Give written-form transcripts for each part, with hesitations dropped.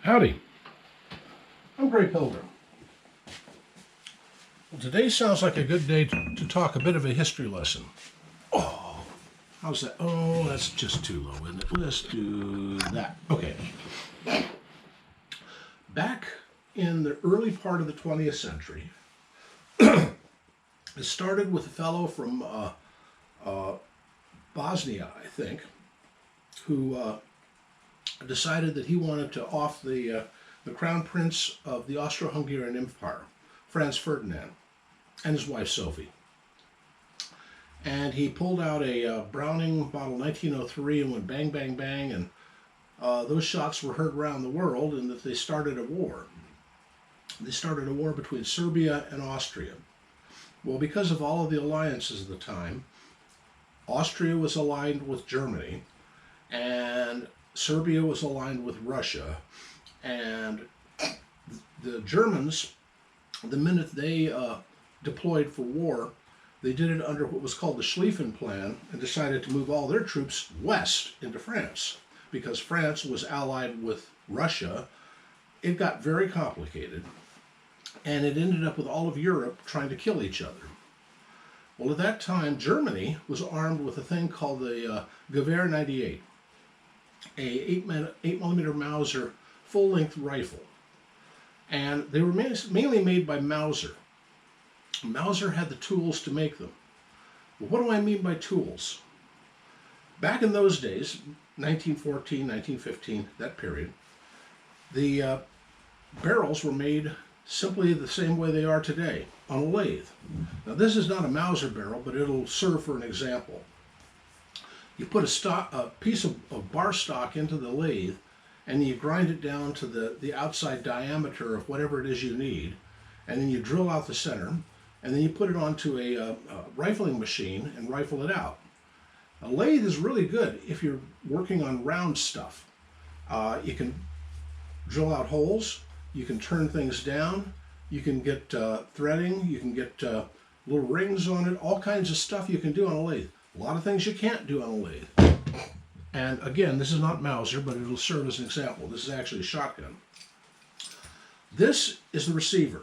Howdy, I'm Grey Pilgrim. Well, today sounds like a good day to talk a bit of a history lesson. Oh, how's that? Oh, that's just too low, isn't it? Let's do that. Okay. Back in the early part of the 20th century, it started with a fellow from Bosnia, I think, who decided that he wanted to off the crown prince of the Austro-Hungarian Empire, Franz Ferdinand, and his wife Sophie. And he pulled out a Browning model 1903 and went bang, bang, bang, and those shots were heard around the world, and that they started a war. They started a war between Serbia and Austria. Well, because of all of the alliances at the time, Austria was aligned with Germany, and Serbia was aligned with Russia, and the Germans, the minute they deployed for war, they did it under what was called the Schlieffen Plan and decided to move all their troops west into France because France was allied with Russia. It got very complicated, and it ended up with all of Europe trying to kill each other. Well, at that time, Germany was armed with a thing called the G98, a 8mm Mauser full-length rifle. And they were mainly made by Mauser. Mauser had the tools to make them. Well, what do I mean by tools? Back in those days, 1914, 1915, that period, the barrels were made simply the same way they are today, on a lathe. Now, this is not a Mauser barrel, but it'll serve for an example. You put a piece of bar stock into the lathe, and you grind it down to the outside diameter of whatever it is you need, and then you drill out the center, and then you put it onto a rifling machine and rifle it out. A lathe is really good if you're working on round stuff. You can drill out holes, you can turn things down, you can get threading, you can get little rings on it, all kinds of stuff you can do on a lathe. A lot of things you can't do on a lathe. And again, this is not Mauser, but it'll serve as an example. This is actually a shotgun. This is the receiver.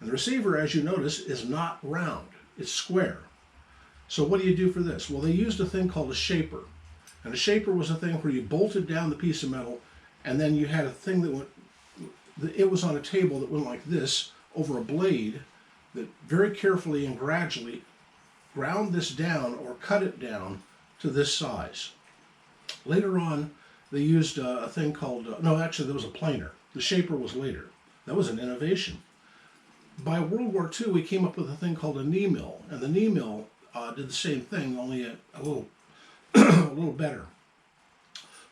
And the receiver, as you notice, is not round. It's square. So what do you do for this? Well, they used a thing called a shaper. And a shaper was a thing where you bolted down the piece of metal, and then you had a thing that went, it was on a table that went like this over a blade that very carefully and gradually ground this down or cut it down to this size. Later on, they used a thing called, no, actually there was a planer. The shaper was later. That was an innovation. By World War II, we came up with a thing called a knee mill, and the knee mill did the same thing, only a little, a little better.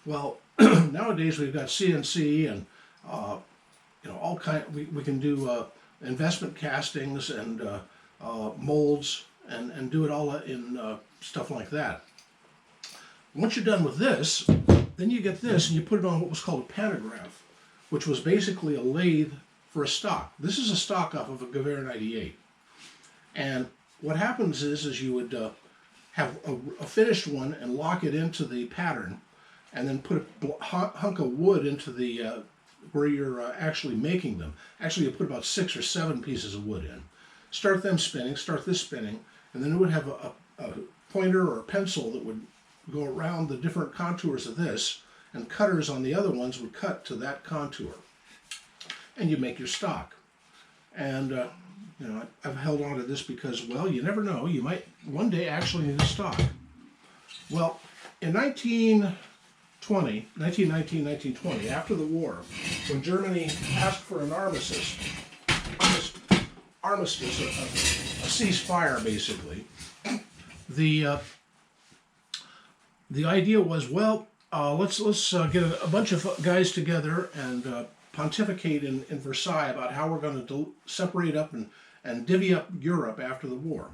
Well, nowadays we've got CNC and all kind. We can do investment castings and molds and do it all in stuff like that. Once you're done with this, then you get this and you put it on what was called a pantograph, which was basically a lathe for a stock. This is a stock off of a G98. And what happens is you would have a finished one and lock it into the pattern, and then put a hunk of wood into the where you're actually making them. Actually, you put about 6 or 7 pieces of wood in. Start them spinning, start this spinning, and then it would have a pointer or a pencil that would go around the different contours of this, and cutters on the other ones would cut to that contour. And you make your stock. And I've held on to this because, well, you never know, you might one day actually need a stock. Well, in 1919, 1920, after the war, when Germany asked for an armistice, a ceasefire basically, the idea was, well, let's get a bunch of guys together and pontificate in Versailles about how we're going to separate up and divvy up Europe after the war.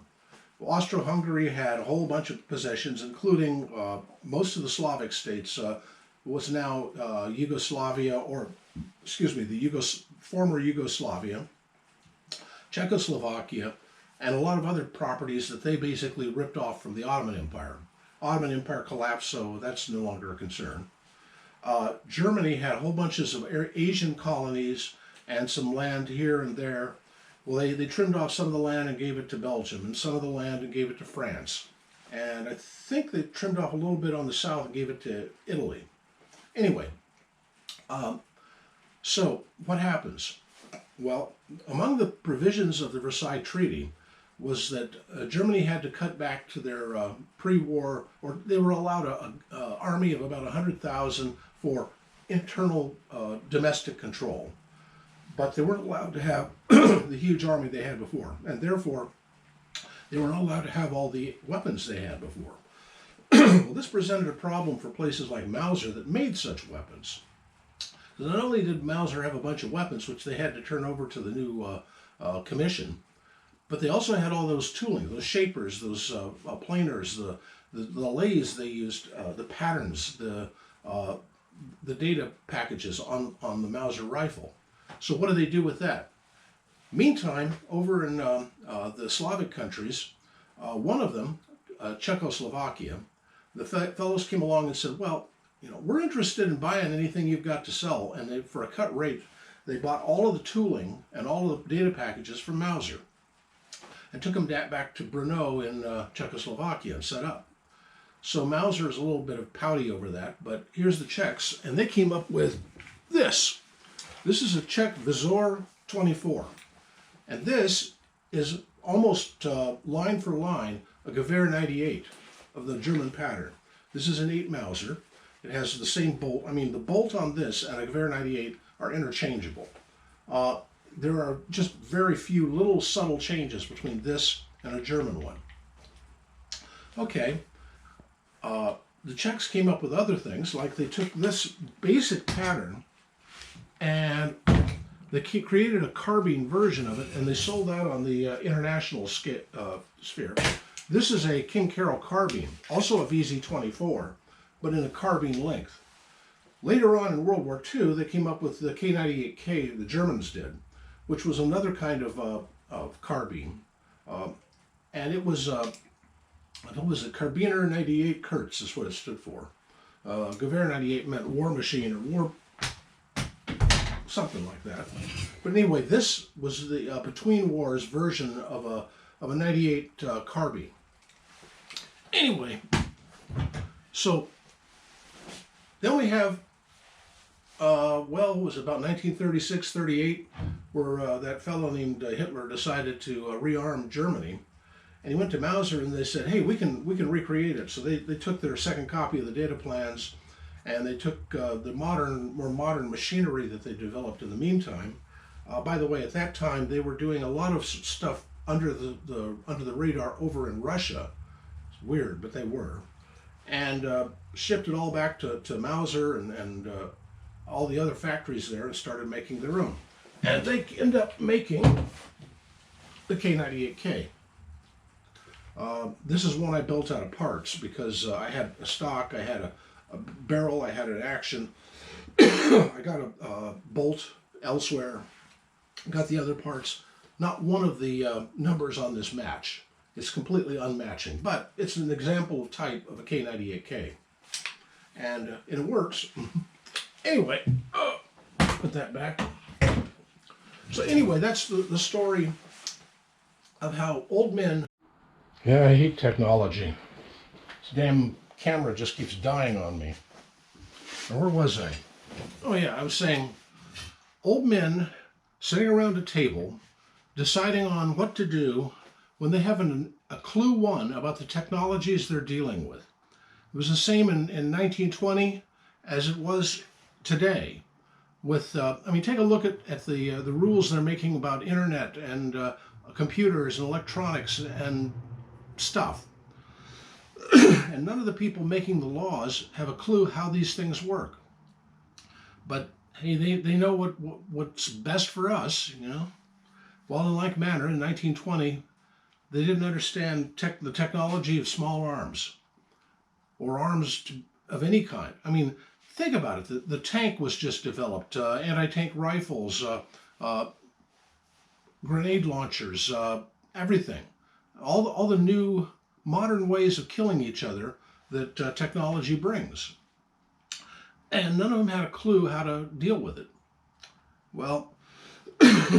Well, Austro-Hungary had a whole bunch of possessions, including most of the Slavic states, was now Yugoslavia, or excuse me, the former Yugoslavia, Czechoslovakia, and a lot of other properties that they basically ripped off from the Ottoman Empire. Ottoman Empire collapsed, so that's no longer a concern. Germany had whole bunches of Asian colonies and some land here and there. Well, they trimmed off some of the land and gave it to Belgium, and some of the land and gave it to France. And I think they trimmed off a little bit on the south and gave it to Italy. Anyway, so what happens? Well, among the provisions of the Versailles Treaty was that Germany had to cut back to their pre-war, or they were allowed an army of about 100,000 for internal domestic control. But they weren't allowed to have the huge army they had before, and therefore they were not allowed to have all the weapons they had before. Well, this presented a problem for places like Mauser that made such weapons. Not only did Mauser have a bunch of weapons, which they had to turn over to the new commission, but they also had all those tooling, those shapers, those planers, the lathes they used, the patterns, the data packages on the Mauser rifle. So what do they do with that? Meantime, over in the Slavic countries, one of them, Czechoslovakia, the fellows came along and said, well, you know, we're interested in buying anything you've got to sell. And they, for a cut rate, they bought all of the tooling and all of the data packages from Mauser and took them back to Brno in Czechoslovakia and set up. So Mauser is a little bit of pouty over that, but here's the Czechs, and they came up with this. This is a Czech Visor 24, and this is almost line for line a Gewehr 98 of the German pattern. This is an 8 Mauser. It has the same bolt. I mean, the bolt on this and a Gewehr 98 are interchangeable. There are just very few little subtle changes between this and a German one. Okay, the Czechs came up with other things, like they took this basic pattern and they created a carbine version of it, and they sold that on the international sphere. This is a King Carroll carbine, also a VZ24, but in a carbine length. Later on in World War II, they came up with the K98K, the Germans did, which was another kind of carbine. And it was a Carbiner 98 Kurz is what it stood for. Gewehr 98 meant war machine or war, something like that. But anyway, this was the between wars version of a 98 carbine. Anyway, so then we have, well, it was about 1936-38, where that fellow named Hitler decided to rearm Germany. And he went to Mauser and they said, hey, we can recreate it. So they took their second copy of the data plans, and they took the more modern machinery that they developed in the meantime. By the way, at that time, they were doing a lot of stuff under the radar over in Russia. It's weird, but they were. And shipped it all back to Mauser and all the other factories there, and started making their own. And they end up making the K98K. This is one I built out of parts because I had a stock, I had a barrel, I had an action. I got a bolt elsewhere, got the other parts. Not one of the numbers on this match. It's completely unmatching, but it's an example of type of a K98K. And it works. Anyway, put that back. So anyway, that's the story of how old men... Yeah, I hate technology. This damn camera just keeps dying on me. Now, where was I? Oh yeah, I was saying old men sitting around a table deciding on what to do when they haven't a clue one about the technologies they're dealing with. It was the same in 1920 as it was today. With, I mean, take a look at the rules they're making about internet and computers and electronics and stuff. And none of the people making the laws have a clue how these things work. But hey, they know what's best for us, you know. Well, in like manner, in 1920, they didn't understand the technology of small arms or arms of any kind. I mean, think about it. The tank was just developed, anti-tank rifles, grenade launchers, everything. All the new modern ways of killing each other that technology brings. and none of them had a clue how to deal with it. Well,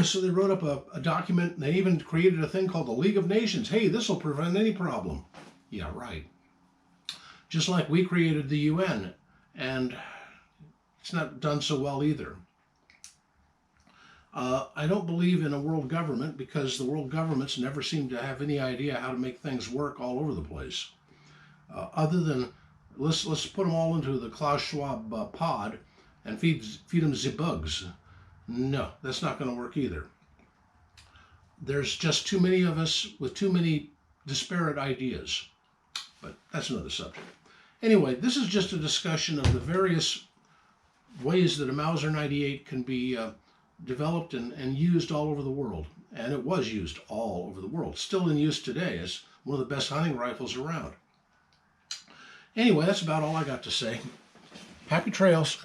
so they wrote up a document, and they even created a thing called the League of Nations. Hey, this will prevent any problem. Yeah, right. Just like we created the UN, and it's not done so well either. I don't believe in a world government because the world governments never seem to have any idea how to make things work all over the place. Other than let's put them all into the Klaus Schwab pod and feed them the bugs. No, that's not going to work either. There's just too many of us with too many disparate ideas. But that's another subject. Anyway, this is just a discussion of the various ways that a Mauser 98 can be developed and used all over the world. And it was used all over the world. Still in use today as one of the best hunting rifles around. Anyway, that's about all I got to say. Happy trails.